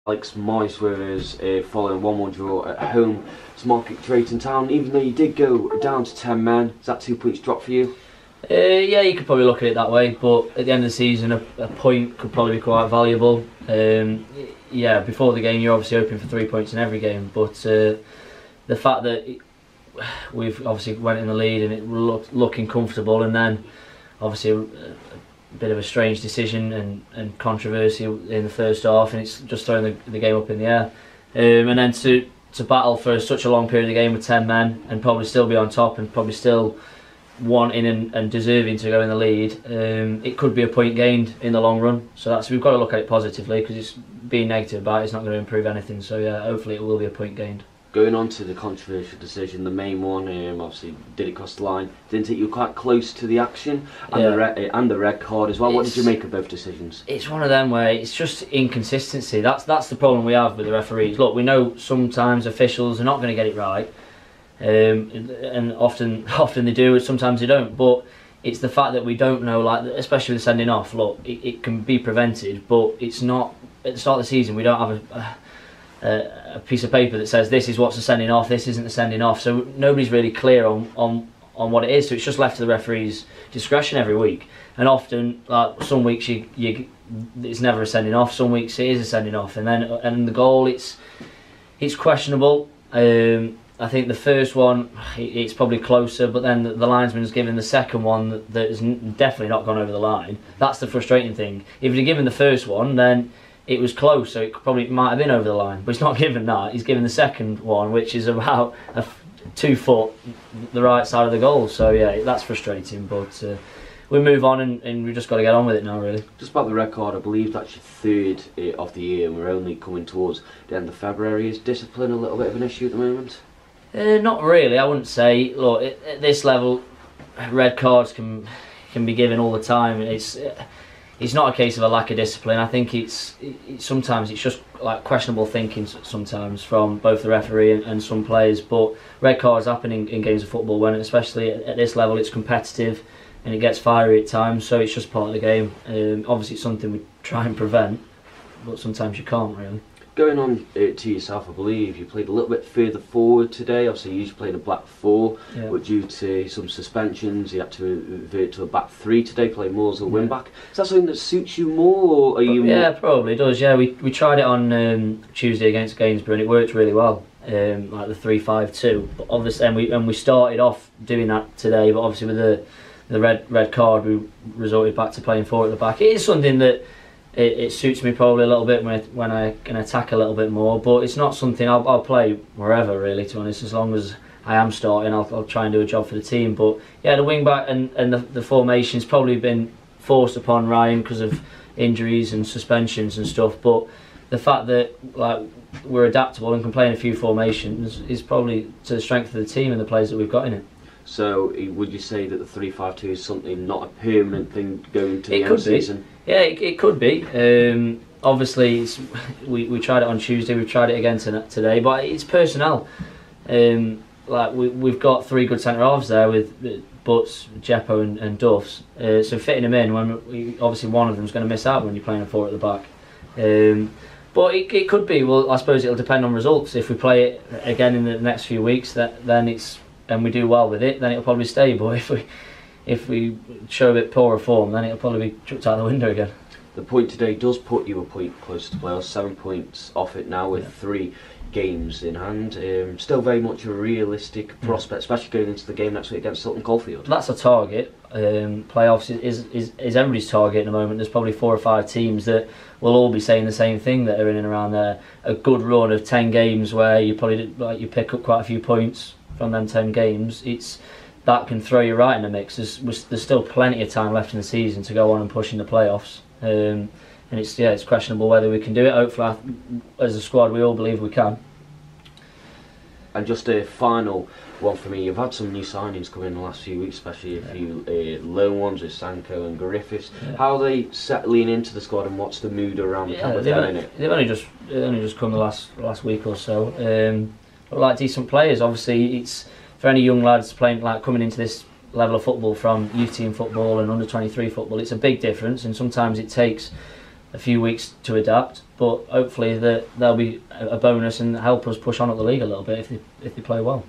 Alex Moyes with us following 1-1 draw at home to Market Drayton Town. Even though you did go down to 10 men, is that 2 points drop for you? Yeah, you could probably look at it that way, but at the end of the season a point could probably be quite valuable. Yeah, before the game you're obviously hoping for 3 points in every game, but the fact that we've obviously went in the lead and it looked looking comfortable, and then obviously a bit of a strange decision and controversy in the first half, and it's just throwing the game up in the air, and then to battle for such a long period of the game with 10 men and probably still be on top and probably still wanting and deserving to go in the lead, it could be a point gained in the long run. So we've got to look at it positively, because it's being negative about it's not going to improve anything. So yeah, hopefully it will be a point gained. Going on to the controversial decision, the main one, obviously did it cross the line? Didn't it? You were quite close to the action, and the red card as well. What did you make of both decisions? It's one of them where it's just inconsistency. That's the problem we have with the referees. Look, we know sometimes officials are not going to get it right, and often they do, and sometimes they don't. But it's the fact that we don't know, like especially with sending off. Look, it can be prevented, but it's not. At the start of the season, we don't have a piece of paper that says this is what's a sending off, this isn't a sending off, so nobody's really clear on what it is, so it's just left to the referee's discretion every week. And often, like some weeks it's never a sending off, some weeks it is a sending off, and the goal, it's questionable. I think the first one it's probably closer, but then the linesman's given the second one that has definitely not gone over the line. That's the frustrating thing. If he'd given the first one, then it was close, so it probably might have been over the line, but he's not given that. He's given the second one, which is about 2 foot the right side of the goal. So yeah, that's frustrating, but we move on, and we've just got to get on with it now, really. Just about the red card, I believe that's your third of the year, and we're only coming towards the end of February. Is discipline a little bit of an issue at the moment? Not really, I wouldn't say. Look, at this level, red cards can be given all the time. It's not a case of a lack of discipline. I think sometimes it's just like questionable thinking sometimes from both the referee and some players. But red cards happen in games of football, when especially at this level it's competitive and it gets fiery at times. So it's just part of the game. Obviously it's something we try and prevent, but sometimes you can't really. Going on to yourself, I believe you played a little bit further forward today. Obviously you usually played a back 4, yeah, but due to some suspensions you had to revert to a back 3 today, play more as a wing back. Is that something that suits you more, or are you Yeah, probably does. Yeah, we tried it on Tuesday against Gainsborough and it worked really well, like the 3-5-2. But obviously, and we started off doing that today, but obviously with the red card we resorted back to playing 4 at the back. It is something that it suits me probably a little bit when I can attack a little bit more, but it's not something I'll play wherever, really, to be honest. As long as I am starting, I'll try and do a job for the team. But yeah, the wing back and the formation's probably been forced upon Ryan because of injuries and suspensions and stuff, but the fact that like we're adaptable and can play in a few formations is probably to the strength of the team and the players that we've got in it. So would you say that the 3-5-2 is something, not a permanent thing going to the end of the season? Yeah, it could be. Obviously, we tried it on Tuesday. We've tried it again today, but it's personnel. Like we've got 3 good centre halves there with Butts, Jeppo, and Duffs. So fitting them in when obviously one of them's going to miss out when you're playing a 4 at the back. But it could be. Well, I suppose it'll depend on results. If we play it again in the next few weeks, and we do well with it, then it'll probably stay. But if we show a bit poorer form, then it'll probably be chucked out the window again. The point today does put you a point closer to playoffs, 7 points off it now with 3 games in hand. Still very much a realistic prospect, especially going into the game next week against Sutton Coldfield. That's a target. Playoffs is everybody's target at the moment. There's probably 4 or 5 teams that will all be saying the same thing, that are in and around there. A good run of 10 games where you you pick up quite a few points from them 10 games. That can throw you right in the mix. There's still plenty of time left in the season to go on and push in the playoffs, and it's questionable whether we can do it. Hopefully, as a squad, we all believe we can. And just a final one for me, you've had some new signings come in the last few weeks, especially a few loan ones with Sanko and Griffiths. Yeah. How are they settling into the squad, and what's the mood around the camp? They've only just come the last week or so. Look like decent players. Obviously, it's for any young lads coming into this level of football from youth team football and under 23 football, it's a big difference, and sometimes it takes a few weeks to adapt, but hopefully they'll be a bonus and help us push on up the league a little bit if they play well.